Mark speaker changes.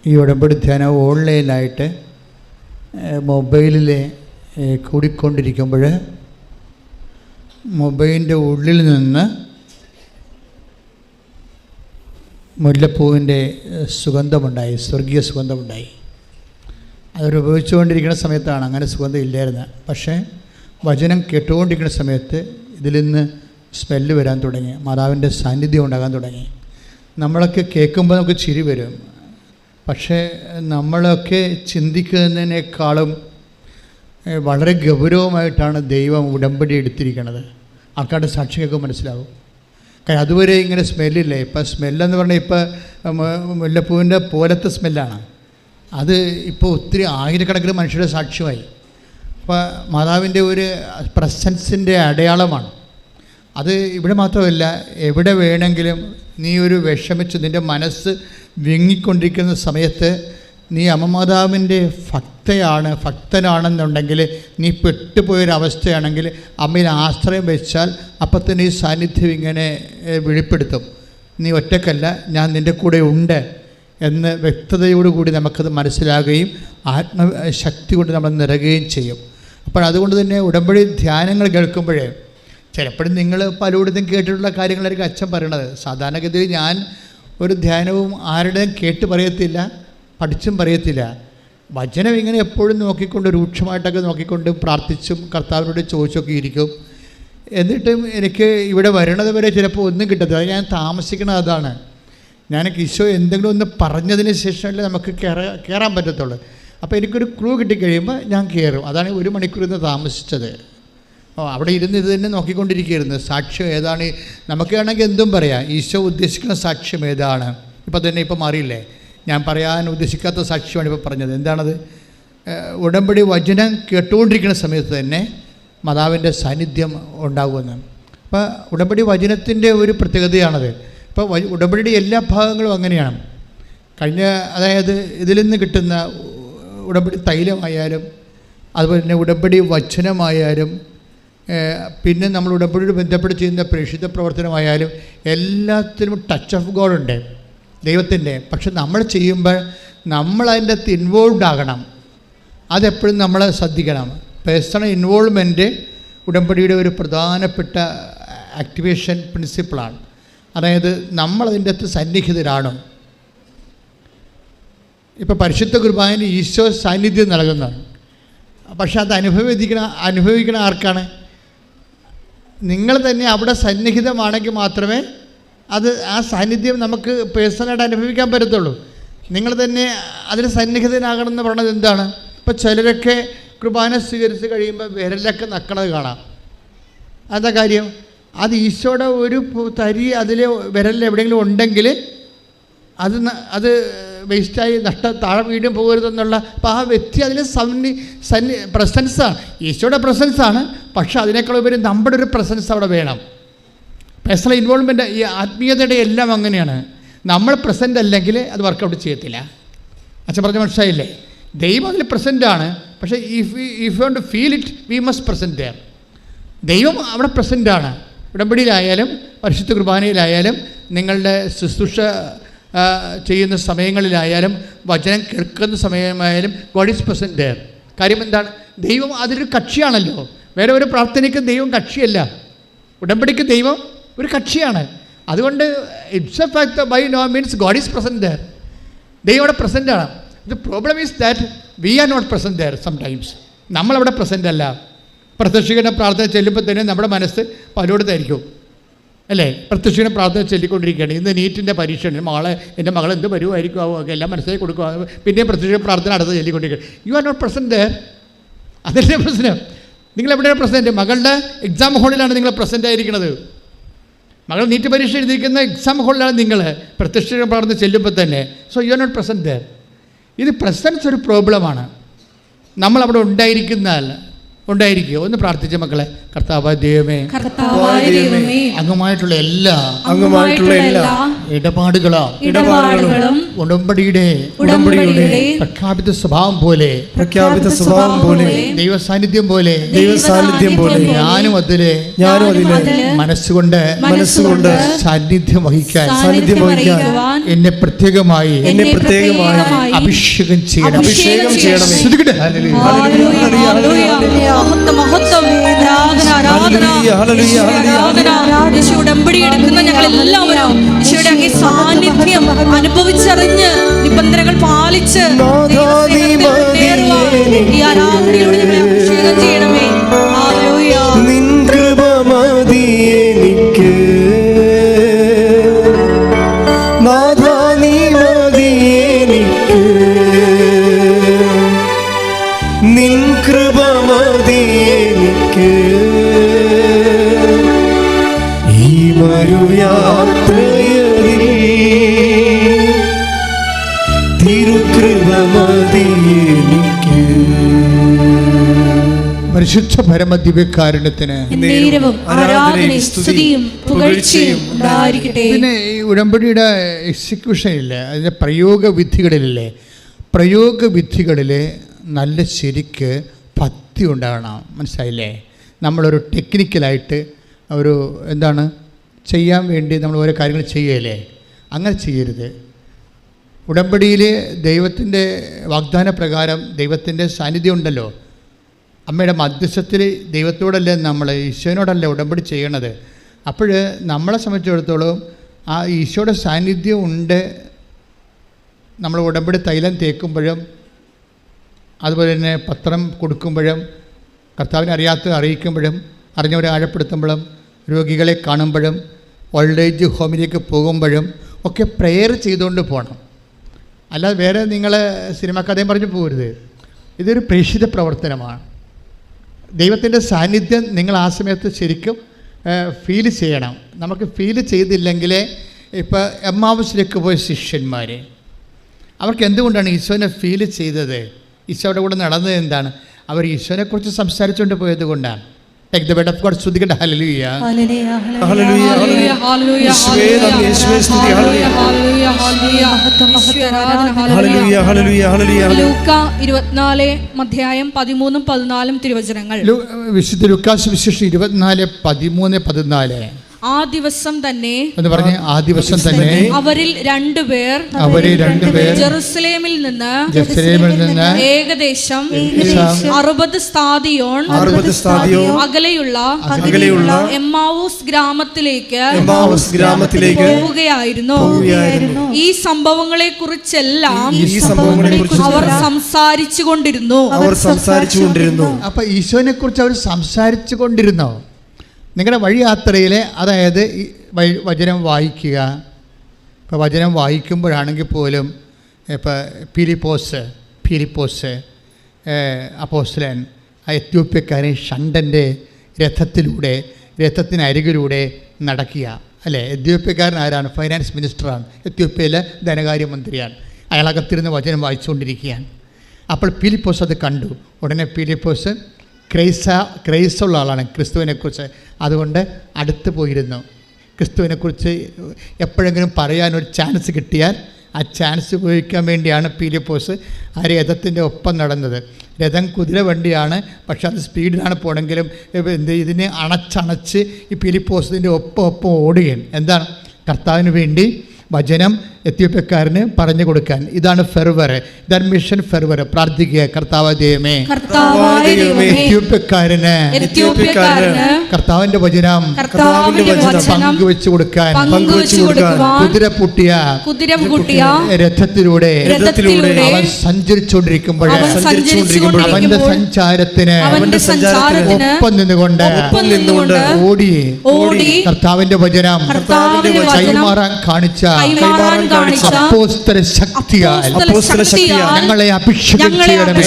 Speaker 1: ഈ ഉടമ്പടി ധ്യാനം ഓൺലൈനായിട്ട് മൊബൈലിൽ കൂടിക്കൊണ്ടിരിക്കുമ്പോൾ മൊബൈലിൻ്റെ ഉള്ളിൽ നിന്ന് മുല്ലപ്പൂവിൻ്റെ സുഗന്ധമുണ്ടായി, സ്വർഗീയ സുഗന്ധമുണ്ടായി. അതൊരുപയോഗിച്ചുകൊണ്ടിരിക്കുന്ന സമയത്താണ് അങ്ങനെ സുഗന്ധം ഇല്ലായിരുന്നത്. പക്ഷേ വചനം കേട്ടുകൊണ്ടിരിക്കുന്ന സമയത്ത് ഇതിൽ നിന്ന് സ്മെല്ല് വരാൻ തുടങ്ങി, മാതാവിൻ്റെ സാന്നിധ്യം ഉണ്ടാകാൻ തുടങ്ങി. നമ്മളൊക്കെ കേൾക്കുമ്പോൾ നമുക്ക് ചിരി വരും. പക്ഷേ നമ്മളൊക്കെ ചിന്തിക്കുന്നതിനേക്കാളും വളരെ ഗൗരവമായിട്ടാണ് ദൈവം ഉടമ്പടി എടുത്തിരിക്കുന്നത്. ആൾക്കാരുടെ സാക്ഷിയൊക്കെ മനസ്സിലാവും. കാരണം അതുവരെ ഇങ്ങനെ സ്മെല്ലില്ലേ. ഇപ്പം സ്മെല്ലെന്ന് പറഞ്ഞാൽ ഇപ്പോൾ മുല്ലപ്പൂവിൻ്റെ പോലത്തെ സ്മെല്ലാണ്. അത് ഇപ്പോൾ ഒത്തിരി ആയിരക്കണക്കിന് മനുഷ്യരുടെ സാക്ഷ്യമായി. അപ്പോൾ മാതാവിൻ്റെ ഒരു പ്രസൻസിൻ്റെ അടയാളമാണ് അത്. ഇവിടെ മാത്രമല്ല, എവിടെ വേണമെങ്കിലും നീ ഒരു വിഷമിച്ച് നിൻ്റെ മനസ്സ് വിങ്ങിക്കൊണ്ടിരിക്കുന്ന സമയത്ത് നീ അമ്മമാതാവിൻ്റെ ഭക്തനാണെന്നുണ്ടെങ്കിൽ, നീ പെട്ടുപോയൊരവസ്ഥയാണെങ്കിൽ അമ്മയിൽ ആശ്രയം വെച്ചാൽ അപ്പം തന്നെ ഈ സാന്നിധ്യം ഇങ്ങനെ വെളിപ്പെടുത്തും. നീ ഒറ്റക്കല്ല, ഞാൻ നിൻ്റെ കൂടെ ഉണ്ട് എന്ന് വ്യക്തതയോടുകൂടി നമുക്കത് മനസ്സിലാകുകയും ആത്മശക്തി കൊണ്ട് നമ്മൾ നിറയുകയും ചെയ്യും. അപ്പോൾ അതുകൊണ്ട് തന്നെ ഉടമ്പടി ധ്യാനങ്ങൾ കേൾക്കുമ്പോഴേ ചിലപ്പോഴും നിങ്ങൾ പലയിടത്തും കേട്ടിട്ടുള്ള കാര്യങ്ങളായിരിക്കും അച്ഛൻ പറയണത്. സാധാരണഗതിയിൽ ഞാൻ ഒരു ധ്യാനവും ആരുടെയും കേട്ട് പറയത്തില്ല, പഠിച്ചും പറയത്തില്ല. വചനം ഇങ്ങനെ എപ്പോഴും നോക്കിക്കൊണ്ട് രൂക്ഷമായിട്ടൊക്കെ നോക്കിക്കൊണ്ട് പ്രാർത്ഥിച്ചും കർത്താവിനോട് ചോദിച്ചൊക്കെ ഇരിക്കും. എന്നിട്ടും എനിക്ക് ഇവിടെ വരണത് വരെ ചിലപ്പോൾ ഒന്നും കിട്ടത്തില്ല. ഞാൻ താമസിക്കണത് അതാണ്. ഞാൻ ഈശോ എന്തെങ്കിലും ഒന്ന് പറഞ്ഞതിന് ശേഷമല്ലേ നമുക്ക് കയറാൻ പറ്റത്തുള്ളൂ. അപ്പോൾ എനിക്കൊരു ക്ലൂ കിട്ടിക്കഴിയുമ്പോൾ ഞാൻ കയറും. അതാണ് 1 മണിക്കൂർ ഇന്ന് താമസിച്ചത്. അവിടെ ഇരുന്ന് ഇത് തന്നെ നോക്കിക്കൊണ്ടിരിക്കുകയായിരുന്നു. സാക്ഷ്യം ഏതാണ്? നമുക്കാണെങ്കിൽ എന്തും പറയാം. ഈശോ ഉദ്ദേശിക്കുന്ന സാക്ഷ്യം ഏതാണ്? ഇപ്പം തന്നെ ഇപ്പം മാറിയില്ലേ, ഞാൻ പറയാൻ ഉദ്ദേശിക്കാത്ത സാക്ഷ്യമാണ് ഇപ്പോൾ പറഞ്ഞത്. എന്താണത്? ഉടമ്പടി വചനം കേട്ടുകൊണ്ടിരിക്കുന്ന സമയത്ത് തന്നെ മാതാവിൻ്റെ സാന്നിധ്യം ഉണ്ടാകുമെന്ന്. അപ്പോൾ ഉടമ്പടി വചനത്തിൻ്റെ ഒരു പ്രത്യേകതയാണത്. ഇപ്പോൾ ഉടമ്പടിയുടെ എല്ലാ ഭാഗങ്ങളും അങ്ങനെയാണ്. അതായത് ഇതിൽ നിന്ന് കിട്ടുന്ന ഉടമ്പടി തൈലമായാലും അതുപോലെ തന്നെ ഉടമ്പടി വചനമായാലും പിന്നെ നമ്മൾ ഉടമ്പടിയോട് ബന്ധപ്പെട്ട് ചെയ്യുന്ന പ്രേക്ഷിത പ്രവർത്തനമായാലും എല്ലാത്തിനും ടച്ച് ഓഫ് ഗോഡ് ഉണ്ട്, ദൈവത്തിൻ്റെ. പക്ഷെ നമ്മൾ ചെയ്യുമ്പോൾ നമ്മളതിൻ്റെ അകത്ത് ഇൻവോൾവ് ആകണം. അതെപ്പോഴും നമ്മൾ ശ്രദ്ധിക്കണം. പേഴ്സണൽ ഇൻവോൾവ്മെൻറ്റ് ഉടമ്പടിയുടെ ഒരു പ്രധാനപ്പെട്ട ആക്ടിവേഷൻ പ്രിൻസിപ്പിളാണ്. അതായത് നമ്മളതിൻ്റെ അകത്ത് സന്നിഹിതരാണ്. ഇപ്പോൾ പരിശുദ്ധ കുർബാനയിൽ ഈശോ സാന്നിധ്യം നൽകുന്നതാണ്. പക്ഷെ അത് അനുഭവിക്കണ ആർക്കാണ്? നിങ്ങൾ തന്നെ അവിടെ സന്നിഹിതമാണെങ്കിൽ മാത്രമേ ആ സാന്നിധ്യം നമുക്ക് പേഴ്സണലായിട്ട് അനുഭവിക്കാൻ പറ്റത്തുള്ളൂ. നിങ്ങൾ തന്നെ അതിന് സന്നിഹിതനാകണമെന്ന് പറയുന്നത് എന്താണ്? ഇപ്പോൾ ചിലരൊക്കെ കുർബാന സ്വീകരിച്ച് കഴിയുമ്പോൾ വിരലൊക്കെ നക്കണത് കാണാം. എന്താ കാര്യം? അത് ഈശോയുടെ ഒരു തരി അതിൽ വിരലിൽ എവിടെയെങ്കിലും ഉണ്ടെങ്കിൽ അത് വേസ്റ്റായി താഴെ വീണ്ടും പോകരുതെന്നുള്ള. അപ്പോൾ ആ വ്യക്തി അതിൽ പ്രസൻസാണ്, ഈശോയുടെ പ്രസൻസാണ്. പക്ഷേ അതിനേക്കാൾ ഉപരി നമ്മുടെ ഒരു പ്രസൻസ് അവിടെ വേണം. പേഴ്സണൽ ഇൻവോൾവ്മെൻറ്റ് ഈ ആത്മീയതയുടെ എല്ലാം അങ്ങനെയാണ്. നമ്മൾ പ്രസൻ്റ് അല്ലെങ്കിൽ അത് വർക്കൗട്ട് ചെയ്യത്തില്ല. അച്ഛൻ പറഞ്ഞ മനസ്സിലായില്ലേ? ദൈവം അതിൽ പ്രസൻ്റാണ്. പക്ഷേ if you want to feel it we must present there. ദൈവം അവിടെ പ്രസൻ്റാണ്. ഉടമ്പടിയിലായാലും പരിശുദ്ധ കുർബാനയിലായാലും നിങ്ങളുടെ ശുശ്രൂഷ ചെയ്യുന്ന സമയങ്ങളിലായാലും വചനം കേൾക്കുന്ന സമയമായാലും ഗോഡ് ഈസ് പ്രസൻറ്റ് ദെയർ. കാര്യം എന്താണ്? ദൈവം അതിലൊരു കക്ഷിയാണല്ലോ. വേറെ ഒരു പ്രാർത്ഥനയ്ക്ക് ദൈവം കക്ഷിയല്ല. ഉടമ്പടിക്ക് ദൈവം ഒരു കക്ഷിയാണ്. അതുകൊണ്ട് it's a fact by no means God is present there. ദൈവം അവിടെ പ്രസൻ്റാണ്. The problem is that we are not present there. Sometimes നമ്മളവിടെ പ്രസൻ്റ് അല്ല. പ്രത്യക്ഷീകരണ പ്രാർത്ഥന ചെല്ലുമ്പോൾ തന്നെ നമ്മുടെ മനസ്സ് പലയിടത്തായിരിക്കും അല്ലേ? പ്രത്യക്ഷീകരണ പ്രാർത്ഥന ചൊല്ലിക്കൊണ്ടിരിക്കുകയാണ്. ഇന്ന് നീറ്റിൻ്റെ പരീക്ഷയാണ്, എൻ്റെ മകൾ എന്ത് വരുമായിരിക്കും ഒക്കെ എല്ലാം മനസ്സിലാക്കി കൊടുക്കുക. പിന്നെയും പ്രത്യക്ഷീകരണ പ്രാർത്ഥന അടുത്ത് ചൊല്ലിക്കൊണ്ടിരിക്കുക. You are not present there. അതല്ലേ പ്രശ്നം. നിങ്ങളെവിടെയാണ് പ്രസൻറ്റ്? മകളുടെ എക്സാം ഹോളിലാണ് നിങ്ങൾ പ്രസൻ്റ് ആയിരിക്കുന്നത്. മകൾ നീറ്റ് പരീക്ഷ എഴുതിയിരിക്കുന്ന എക്സാം ഹോളിലാണ് നിങ്ങൾ പ്രത്യക്ഷീകരണ പ്രാർത്ഥന ചെല്ലുമ്പോൾ തന്നെ. So you are not present there. ഇത് പ്രസൻസ് ഒരു പ്രോബ്ലമാണ്. നമ്മളവിടെ ഉണ്ടായിരിക്കുക. ഒന്ന് പ്രാർത്ഥിച്ച മക്കളെ. കർത്താവായ ദൈവമേ, അങ്ങുമായിട്ടുള്ള എല്ലാ ഇടപാടുകളും ഉടമ്പടിയുടെ പ്രഖ്യാപിത സ്വഭാവം പോലെ ദൈവ സാന്നിധ്യം പോലെ ഞാനും അതിലെ മനസ്സുകൊണ്ട് സാന്നിധ്യം വഹിക്കാൻ എന്നെ പ്രത്യേകമായി അഭിഷേകം ചെയ്യണം.
Speaker 2: ഉടമ്പടി എടുക്കുന്ന ഞങ്ങൾ എല്ലാവരും ഈശോയുടെ അങ്ങേ സാന്നിധ്യം അനുഭവിച്ചറിഞ്ഞ് നിബന്ധനകൾ പാലിച്ച് ഈ ആരാധനയിലൂടെ ഞങ്ങളെ അഭിഷേകം ചെയ്യണമേ. ഹല്ലേലൂയ.
Speaker 3: നിൻ കൃപ മതി എനിക്ക് നാഥാ, നീ മതി എനിക്ക്, നിൻ കൃപ മതി എനിക്ക് ഈ മരുയാത്രയിൽ തിരുകൃപ മതി എനിക്ക്.
Speaker 1: പരിശുദ്ധ പരമ ദിവ്യകാരുണ്യത്തിന് പിന്നെ ഈ ഉടമ്പടിയുടെ എക്സിക്യൂഷൻ ഇല്ലേ, അതിൻ്റെ പ്രയോഗവിധികളിൽ നല്ല ശരിക്ക് ഭക്തി ഉണ്ടാകണം. മനസ്സിലായില്ലേ? നമ്മളൊരു ടെക്നിക്കലായിട്ട് ഒരു എന്താണ് ചെയ്യാൻ വേണ്ടി നമ്മൾ ഓരോ കാര്യങ്ങൾ ചെയ്യുകയല്ലേ, അങ്ങനെ ചെയ്യരുത്. ഉടമ്പടിയിൽ ദൈവത്തിൻ്റെ വാഗ്ദാന പ്രകാരം ദൈവത്തിൻ്റെ സാന്നിധ്യം ഉണ്ടല്ലോ. അമ്മയുടെ മധ്യസ്ഥത്തിൽ ദൈവത്തോടല്ലേ, നമ്മൾ ഈശോനോടല്ലേ ഉടമ്പടി ചെയ്യണത്. അപ്പോൾ നമ്മളെ സംബന്ധിച്ചിടത്തോളം ആ ഈശോയുടെ സാന്നിധ്യം ഉണ്ട്. നമ്മൾ ഉടമ്പടി തൈലം തേക്കുമ്പോഴും അതുപോലെ തന്നെ പത്രം കൊടുക്കുമ്പോഴും കർത്താവിനെ അറിയിക്കുമ്പോഴും അറിഞ്ഞവരെ ആഴപ്പെടുത്തുമ്പോഴും രോഗികളെ കാണുമ്പോഴും ഓൾഡ് ഏജ് ഹോമിലേക്ക് പോകുമ്പോഴും ഒക്കെ പ്രെയർ ചെയ്തുകൊണ്ട് പോകണം. അല്ലാതെ വേറെ നിങ്ങൾ സിനിമ കഥയും പറഞ്ഞു പോകരുത്. ഇതൊരു പ്രേക്ഷിത പ്രവർത്തനമാണ്. ദൈവത്തിൻ്റെ സാന്നിധ്യം നിങ്ങൾ ആ സമയത്ത് ശരിക്കും ഫീൽ ചെയ്യണം. നമുക്ക് ഫീൽ ചെയ്തില്ലെങ്കിൽ ഇപ്പോൾ എമ്മാവുസിലേക്ക് പോയ ശിഷ്യന്മാർ, അവർക്ക് എന്തുകൊണ്ടാണ് ഈശോനെ ഫീൽ ചെയ്തത്? ഈശോയുടെ കൂടെ നടന്നത് എന്താണ്? അവർ ഈശോനെക്കുറിച്ച് സംസാരിച്ചുകൊണ്ട് പോയത് കൊണ്ടാണ്. Take the word of God. സ്തുതിക്കട്ടെ. Hallelujah.
Speaker 2: Hallelujah. Hallelujah. Hallelujah. Hallelujah. Hallelujah. Hallelujah. ലൂക്ക 24 അധ്യായം 13-14 തിരുവചനങ്ങൾ.
Speaker 1: വിശുദ്ധ ലൂക്കാസ് സുവിശേഷം 24:13-14.
Speaker 2: ആ ദിവസം തന്നെ
Speaker 1: എന്ന് പറഞ്ഞ് ആ ദിവസം തന്നെ
Speaker 2: അവരിൽ രണ്ടുപേർ ജെറുസലേമിൽ നിന്ന് ഏകദേശം 60 സ്താദിയോൺ അകലെയുള്ള എമ്മാവൂസ് ഗ്രാമത്തിലേക്ക് പോവുകയായിരുന്നു. ഈ സംഭവങ്ങളെ കുറിച്ചെല്ലാം അവർ സംസാരിച്ചു കൊണ്ടിരുന്നു.
Speaker 1: അപ്പൊ ഈശോനെ കുറിച്ച് അവർ സംസാരിച്ചു കൊണ്ടിരുന്നോ? നിങ്ങളുടെ വഴിയാത്രയിൽ, അതായത് വചനം വായിക്കുക. ഇപ്പോൾ വചനം വായിക്കുമ്പോഴാണെങ്കിൽ പോലും ഇപ്പോൾ ഫിലിപ്പോസ് അപ്പോസ്തലൻ ആ എത്യോപ്യക്കാരൻ ഷണ്ടൻ്റെ രഥത്തിനരികിലൂടെ നടക്കുക അല്ലേ. എത്യോപ്യക്കാരൻ ആരാണ്? ഫൈനാൻസ് മിനിസ്റ്ററാണ്, എത്യോപ്യയിലെ ധനകാര്യമന്ത്രിയാണ്. അയാളകത്തിരുന്ന് വചനം വായിച്ചുകൊണ്ടിരിക്കുകയാണ്. അപ്പോൾ ഫിലിപ്പോസ് അത് കണ്ടു. ഉടനെ ഫിലിപ്പോസ് ക്രൈസുള്ള ആളാണ് ക്രിസ്തുവിനെക്കുറിച്ച്. അതുകൊണ്ട് അടുത്ത് പോയിരുന്നു. ക്രിസ്തുവിനെക്കുറിച്ച് എപ്പോഴെങ്കിലും പറയാനൊരു ചാൻസ് കിട്ടിയാൽ ആ ചാൻസ് ഉപയോഗിക്കാൻ വേണ്ടിയാണ് ഫിലിപ്പോസ് ആ രഥത്തിൻ്റെ ഒപ്പം നടന്നത്. രഥം കുതിര വണ്ടിയാണ്, പക്ഷെ അത് സ്പീഡിലാണ് പോകണമെങ്കിലും ഇതിനെ അണച്ചണച്ച് ഈ ഫിലിപ്പോസിൻ്റെ ഒപ്പം ഓടുകയാണ്. എന്താണ്? കർത്താവിന് വേണ്ടി വചനം എത്യോപ്യക്കാരന് പറഞ്ഞു കൊടുക്കാൻ. ഇതാണ് ഫെർവർ, ഇതാണ് മിഷൻ ഫെർവർ. പ്രാർത്ഥിക്കുക, കർത്താവ് ദൈവമേ, എത്യോപ്യക്കാരന് കർത്താവിന്റെ വചനം പങ്കുവെച്ചു കൊടുക്കാൻ കുതിര പൂട്ടിയ രഥത്തിലൂടെ അവൻ സഞ്ചരിച്ചുകൊണ്ടിരിക്കുമ്പോൾ അവന്റെ സഞ്ചാരത്തിന് ഒപ്പം നിന്നുകൊണ്ട് ഓടി കർത്താവിന്റെ വചനം കൈമാറാൻ കാണിച്ച അപ്പോസ്തല ശക്തിയാൽ ഞങ്ങളെ അഭിഷേകം ചെയ്യണമേ.